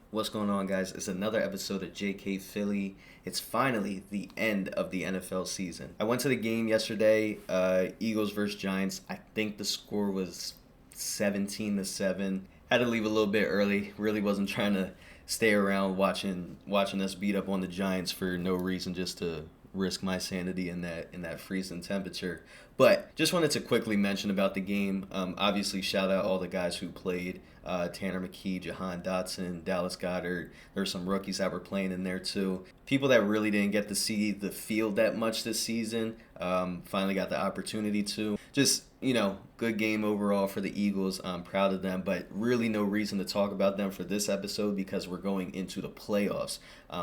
What's going on, guys? It's another episode of JK Philly. It's finally the end of the NFL season. I went to the game yesterday, Eagles versus Giants. I think the score was 17-7. Had to leave a little bit early. Really wasn't trying to stay around watching us beat up on the Giants for no reason, just to risk my sanity in that freezing temperature. But just wanted to quickly mention about the game. Obviously, shout out all the guys who played. Tanner McKee, Jahan Dotson, Dallas Goddard. There were some rookies that were playing in there too. People that really didn't get to see the field that much this season finally got the opportunity to. Just, good game overall for the Eagles. I'm proud of them, but really no reason to talk about them for this episode because we're going into the playoffs.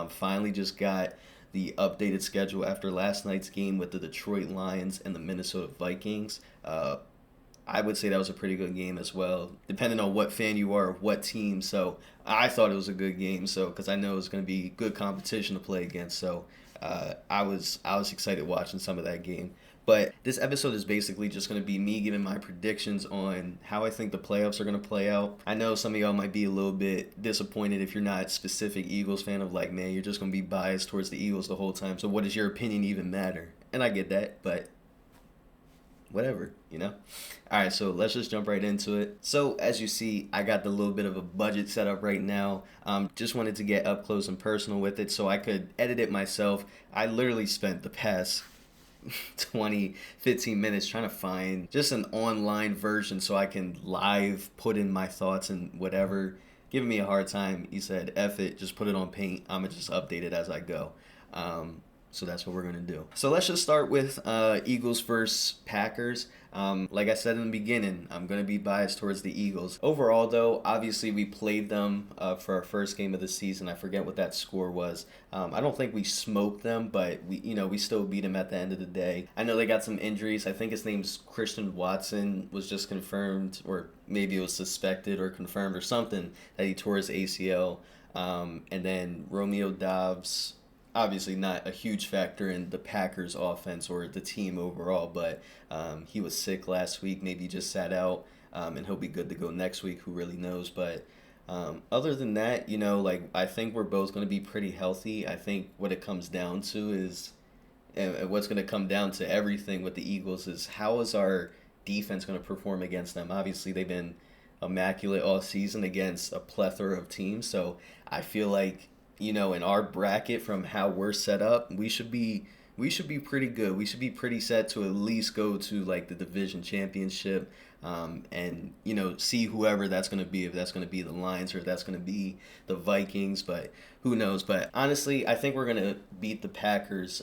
Finally just got the updated schedule after last night's game with the Detroit Lions and the Minnesota Vikings. I would say that was a pretty good game as well, depending on what fan you are of what team. So I thought it was a good game, so because I know it was going to be good competition to play against. So I was excited watching some of that game. But this episode is basically just going to be me giving my predictions on how I think the playoffs are going to play out. I know some of y'all might be a little bit disappointed if you're not a specific Eagles fan of like, man, you're just going to be biased towards the Eagles the whole time. So what does your opinion even matter? And I get that, but whatever. All right, so let's just jump right into it. So as you see, I got the little bit of a budget set up right now. Just wanted to get up close and personal with it so I could edit it myself. I literally spent the past 15 minutes trying to find just an online version so I can live put in my thoughts and whatever. Giving me a hard time. He said, F it, just put it on Paint. I'm going to just update it as I go. So that's what we're going to do. So let's just start with Eagles versus Packers. Like I said in the beginning, I'm going to be biased towards the Eagles. Overall, though, obviously we played them for our first game of the season. I forget what that score was. I don't think we smoked them, but we still beat them at the end of the day. I know they got some injuries. I think his name's Christian Watson was just confirmed, or maybe it was suspected or confirmed or something, that he tore his ACL. And then Romeo Dobbs, obviously not a huge factor in the Packers offense or the team overall, but he was sick last week. Maybe he just sat out, and he'll be good to go next week. Who really knows? But other than that, I think we're both going to be pretty healthy. I think what it comes down to is, and what's going to come down to everything with the Eagles is how is our defense going to perform against them? Obviously, they've been immaculate all season against a plethora of teams, so I feel like in our bracket from how we're set up, we should be pretty good. We should be pretty set to at least go to like the division championship, and see whoever that's going to be, if that's going to be the Lions or if that's going to be the Vikings, but who knows. But honestly, I think we're going to beat the Packers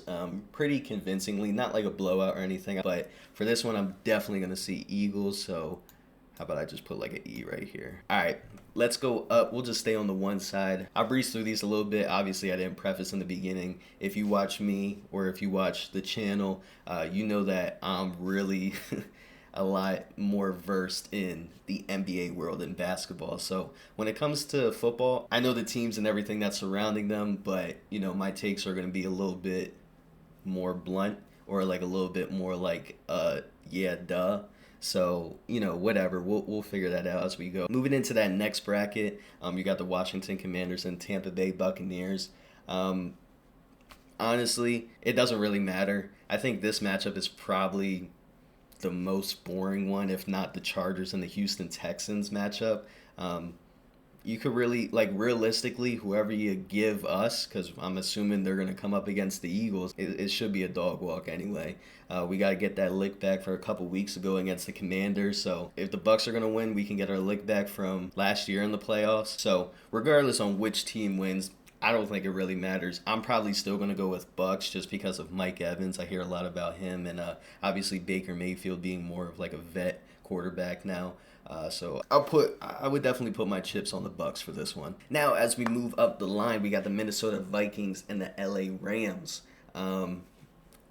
pretty convincingly, not like a blowout or anything, but for this one I'm definitely going to see Eagles. So how about I just put like an E right here? All right, let's go up. We'll just stay on the one side. I'll breeze through these a little bit. Obviously, I didn't preface in the beginning. If you watch me or if you watch the channel, you know that I'm really a lot more versed in the NBA world and basketball. So when it comes to football, I know the teams and everything that's surrounding them, but my takes are going to be a little bit more blunt or like a little bit more like yeah, duh. So, whatever. We'll figure that out as we go. Moving into that next bracket, you got the Washington Commanders and Tampa Bay Buccaneers. Honestly, it doesn't really matter. I think this matchup is probably the most boring one, if not the Chargers and the Houston Texans matchup. You could really, realistically, whoever you give us, because I'm assuming they're going to come up against the Eagles, it should be a dog walk anyway. We got to get that lick back for a couple weeks ago against the Commanders. So if the Bucks are going to win, we can get our lick back from last year in the playoffs. So regardless on which team wins, I don't think it really matters. I'm probably still going to go with Bucks just because of Mike Evans. I hear a lot about him, and obviously Baker Mayfield being more of like a vet quarterback now. So I would definitely put my chips on the Bucks for this one. Now, as we move up the line, we got the Minnesota Vikings and the LA Rams.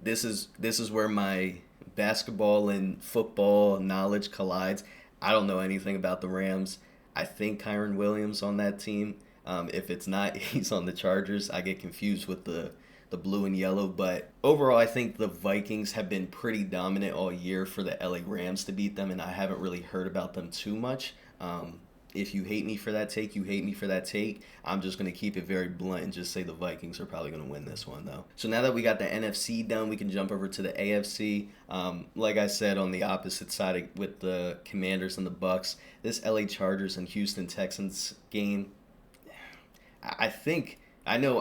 This is where my basketball and football knowledge collides. I don't know anything about the Rams. I think Kyron Williams on that team. If it's not, he's on the Chargers. I get confused with the blue and yellow. But overall, I think the Vikings have been pretty dominant all year for the LA Rams to beat them, and I haven't really heard about them too much. If you hate me for that take, you hate me for that take. I'm just going to keep it very blunt and just say the Vikings are probably going to win this one, though. So now that we got the NFC done, we can jump over to the AFC. Like I said, on the opposite side with the Commanders and the Bucks, this LA Chargers and Houston Texans game, I think I know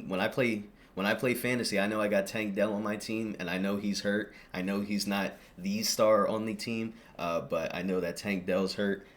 when I play fantasy, I know I got Tank Dell on my team, and I know he's hurt. I know he's not the star on the team, but I know that Tank Dell's hurt.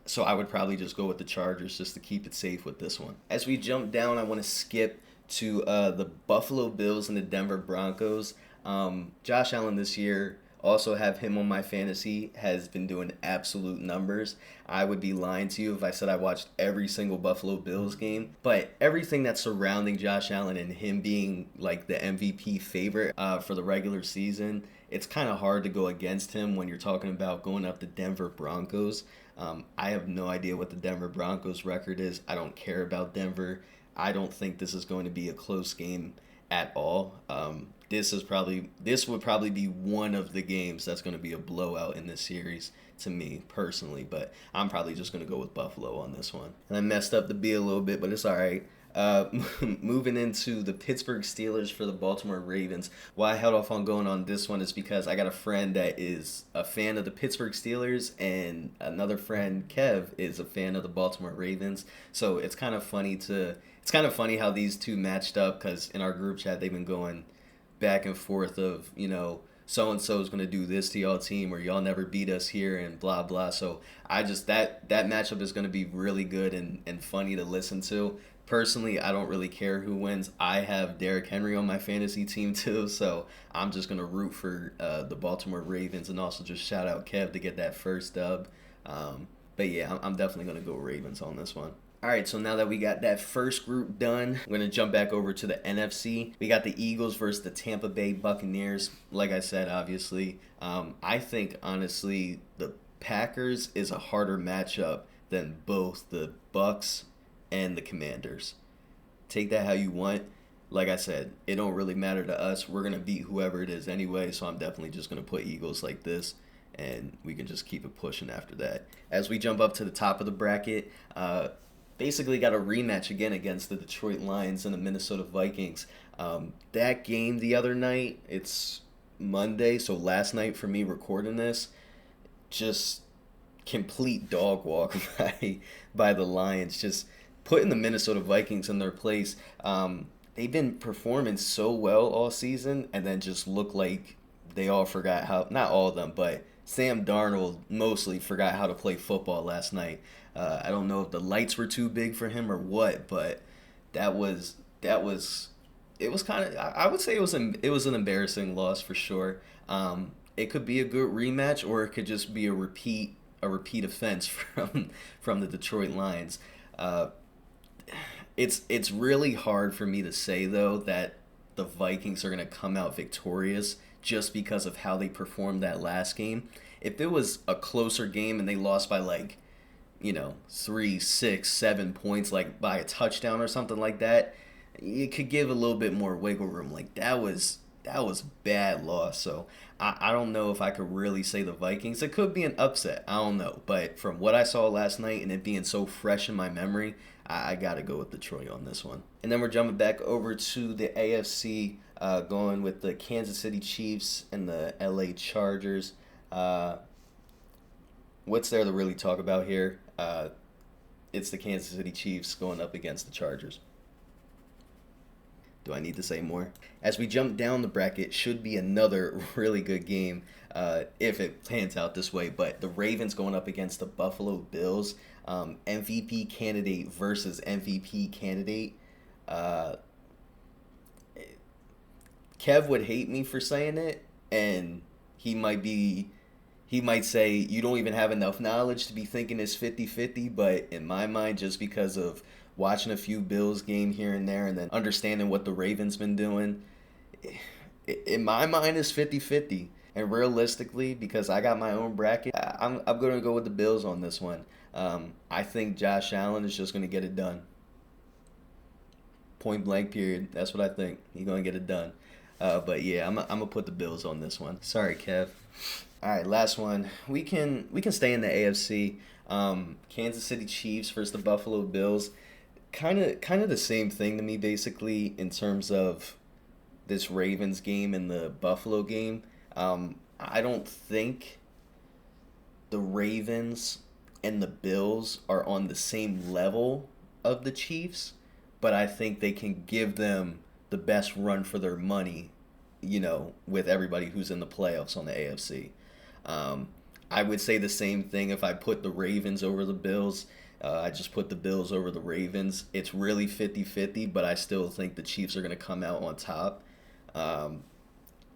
So I would probably just go with the Chargers just to keep it safe with this one. As we jump down, I want to skip to the Buffalo Bills and the Denver Broncos. Josh Allen this year, also have him on my fantasy, has been doing absolute numbers. I would be lying to you if I said I watched every single Buffalo Bills game, but everything that's surrounding Josh Allen and him being like the MVP favorite for the regular season, it's kind of hard to go against him when you're talking about going up the Denver Broncos. I have no idea what the Denver Broncos record is. I don't care about Denver. I don't think this is going to be a close game at all. This would probably be one of the games that's going to be a blowout in this series to me personally, but I'm probably just going to go with Buffalo on this one. And I messed up the B a little bit, but it's all right. Moving into the Pittsburgh Steelers for the Baltimore Ravens. Why I held off on going on this one is because I got a friend that is a fan of the Pittsburgh Steelers, and another friend, Kev, is a fan of the Baltimore Ravens. So it's kind of funny how these two matched up, because in our group chat they've been going back and forth of, so-and-so is going to do this to y'all team, or y'all never beat us here, and blah, blah. So I just, that matchup is going to be really good and funny to listen to. Personally, I don't really care who wins. I have Derrick Henry on my fantasy team too, so I'm just going to root for the Baltimore Ravens, and also just shout out Kev to get that first dub. But yeah, I'm definitely going to go Ravens on this one. All right, so now that we got that first group done, we're going to jump back over to the NFC. We got the Eagles versus the Tampa Bay Buccaneers. Like I said, obviously, I think, honestly, the Packers is a harder matchup than both the Bucs and the Commanders. Take that how you want. Like I said, it don't really matter to us. We're going to beat whoever it is anyway, so I'm definitely just going to put Eagles like this, and we can just keep it pushing after that. As we jump up to the top of the bracket, basically got a rematch again against the Detroit Lions and the Minnesota Vikings. That game the other night, it's Monday, so last night for me recording this, just complete dog walk by the Lions. Just putting the Minnesota Vikings in their place. They've been performing so well all season, and then just look like they all forgot how, not all of them, but Sam Darnold mostly forgot how to play football last night. I don't know if the lights were too big for him or what, but it was kind of, I would say it was an embarrassing loss for sure. It could be a good rematch, or it could just be a repeat offense from the Detroit Lions. It's really hard for me to say though that the Vikings are going to come out victorious just because of how they performed that last game. If it was a closer game and they lost by 3, 6, 7 points, like by a touchdown or something like that, it could give a little bit more wiggle room. Like that was bad loss. So I don't know if I could really say the Vikings. It could be an upset. I don't know. But from what I saw last night and it being so fresh in my memory, I got to go with Detroit on this one. And then we're jumping back over to the AFC, going with the Kansas City Chiefs and the LA Chargers. What's there to really talk about here? It's the Kansas City Chiefs going up against the Chargers. Do I need to say more? As we jump down the bracket, should be another really good game if it pans out this way. But the Ravens going up against the Buffalo Bills, MVP candidate versus MVP candidate. Kev would hate me for saying it, and he might say you don't even have enough knowledge to be thinking it's 50-50, but in my mind, just because of watching a few Bills game here and there and then understanding what the Ravens been doing, in my mind it's 50-50. And realistically, because I got my own bracket, I'm going to go with the Bills on this one. I think Josh Allen is just going to get it done. Point blank period. That's what I think. He's going to get it done. But yeah, I'm going to put the Bills on this one. Sorry, Kev. All right, last one. We can stay in the AFC. Kansas City Chiefs versus the Buffalo Bills. Kind of the same thing to me, basically, in terms of this Ravens game and the Buffalo game. I don't think the Ravens and the Bills are on the same level of the Chiefs, but I think they can give them the best run for their money, with everybody who's in the playoffs on the AFC. Um, I would say the same thing if I put the Ravens over the Bills. I just put the Bills over the Ravens. It's really 50-50, but I still think the Chiefs are going to come out on top. Um,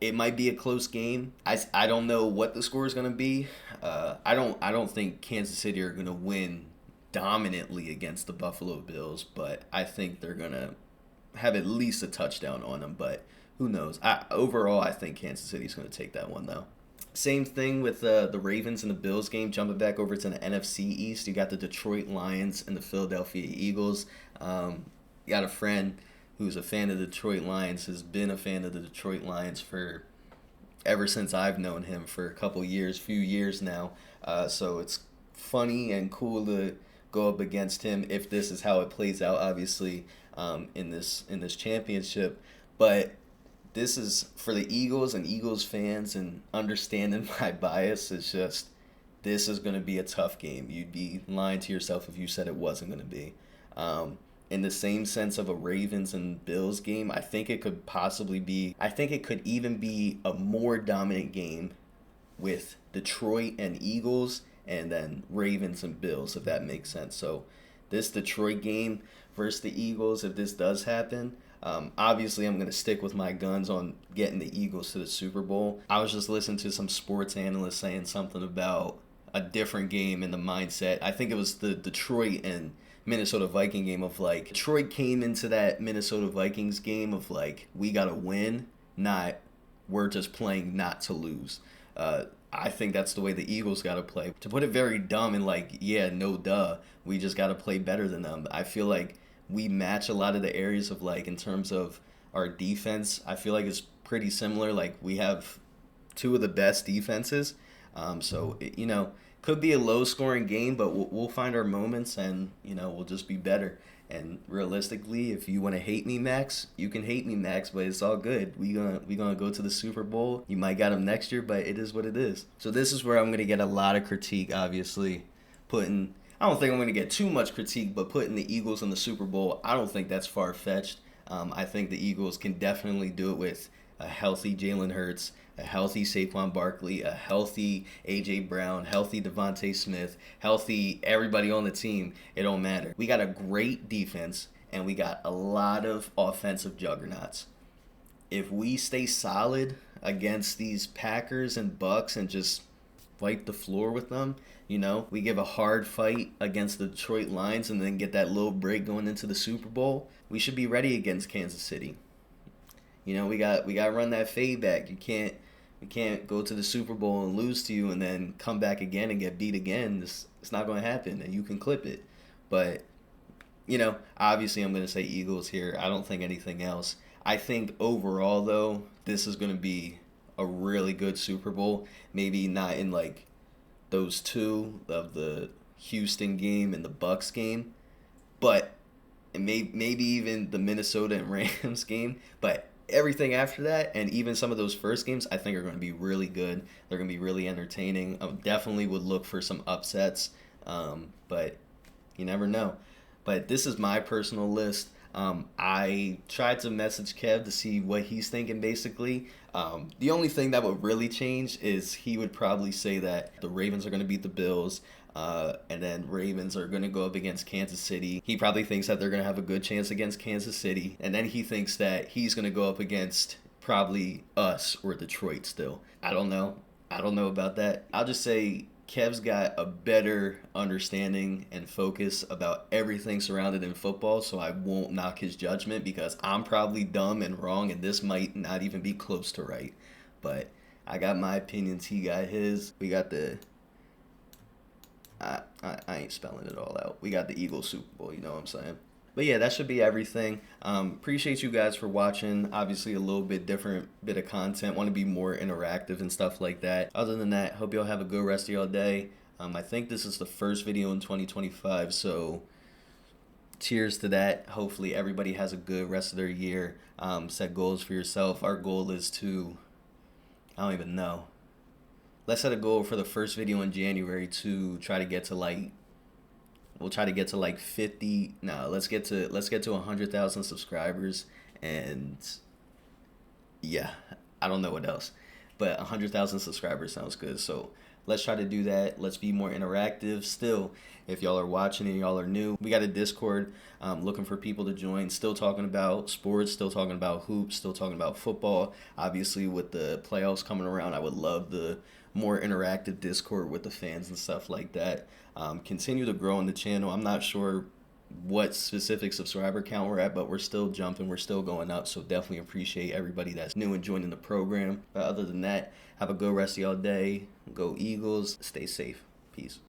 it might be a close game. I don't know what the score is going to be. I don't think Kansas City are going to win dominantly against the Buffalo Bills, but I think they're going to have at least a touchdown on them. But who knows? Overall, I think Kansas City's going to take that one though. Same thing with the Ravens and the Bills game. Jumping back over to the NFC East, you got the Detroit Lions and the Philadelphia Eagles. You got a friend who's a fan of the Detroit Lions, has been a fan of the Detroit Lions for ever since I've known him for a few years now. So it's funny and cool to go up against him if this is how it plays out, obviously, in this championship. But this is for the Eagles and Eagles fans, and understanding my bias is just this is going to be a tough game. You'd be lying to yourself if you said it wasn't going to be. In the same sense of a Ravens and Bills game, I think it could possibly be, I think it could even be a more dominant game with Detroit and Eagles and then Ravens and Bills, if that makes sense. So this Detroit game versus the Eagles, if this does happen, obviously I'm going to stick with my guns on getting the Eagles to the Super Bowl. I was just listening to some sports analyst saying something about a different game in the mindset. I think it was the Detroit and Minnesota Viking game of like, Detroit came into that Minnesota Vikings game of like, we got to win, not we're just playing not to lose. I think that's the way the Eagles got to play. To put it very dumb and like, yeah, no duh, we just got to play better than them. I feel like we match a lot of the areas of like, in terms of our defense, I feel like it's pretty similar. Like we have two of the best defenses. Could be a low scoring game, but we'll find our moments and, we'll just be better. And realistically, if you want to hate me, Max, you can hate me, Max, but it's all good. We gonna go to the Super Bowl. You might got them next year, but it is what it is. So this is where I'm gonna get a lot of critique, obviously. I don't think I'm gonna get too much critique, but putting the Eagles in the Super Bowl, I don't think that's far fetched. I think the Eagles can definitely do it with a healthy Jalen Hurts, a healthy Saquon Barkley, a healthy A.J. Brown, healthy Devontae Smith, healthy everybody on the team. It don't matter. We got a great defense, and we got a lot of offensive juggernauts. If we stay solid against these Packers and Bucks and just wipe the floor with them, we give a hard fight against the Detroit Lions and then get that little break going into the Super Bowl, we should be ready against Kansas City. We got to run that fade back. We can't go to the Super Bowl and lose to you and then come back again and get beat again. It's not going to happen, and you can clip it. But, obviously I'm going to say Eagles here. I don't think anything else. I think overall, though, this is going to be a really good Super Bowl. Maybe not in, like, those two of the Houston game and the Bucks game, but maybe even the Minnesota and Rams game. But everything after that, and even some of those first games, I think are going to be really good. They're going to be really entertaining. I definitely would look for some upsets, but you never know. But this is my personal list. I tried to message Kev to see what he's thinking, basically. The only thing that would really change is he would probably say that the Ravens are going to beat the Bills, and then Ravens are going to go up against Kansas City. He probably thinks that they're going to have a good chance against Kansas City, and then he thinks that he's going to go up against probably us or Detroit still. I don't know about that. I'll just say Kev's got a better understanding and focus about everything surrounded in football, so I won't knock his judgment because I'm probably dumb and wrong, and this might not even be close to right. But I got my opinions, he got his. We got the... I ain't spelling it all out. We got the Eagles Super Bowl, you know what I'm saying? But yeah, that should be everything. Appreciate you guys for watching. Obviously a little bit different bit of content. Want to be more interactive and stuff like that. Other than that, hope y'all have a good rest of y'all day. I think this is the first video in 2025, so cheers to that. Hopefully everybody has a good rest of their year. Set goals for yourself. Our goal is to, I don't even know. Let's set a goal for the first video in January to try to get to like, we'll try to get to like 50. No, let's get to 100,000 subscribers, and yeah, I don't know what else, but 100,000 subscribers sounds good. So let's try to do that. Let's be more interactive. Still, if y'all are watching and y'all are new, we got a Discord, looking for people to join. Still talking about sports, still talking about hoops, still talking about football. Obviously, with the playoffs coming around, I would love the more interactive Discord with the fans and stuff like that. Continue to grow on the channel. I'm not sure what specific subscriber count we're at, but we're still jumping, we're still going up, so definitely appreciate everybody that's new and joining the program. But other than that, have a good rest of y'all day. Go Eagles. Stay safe. Peace.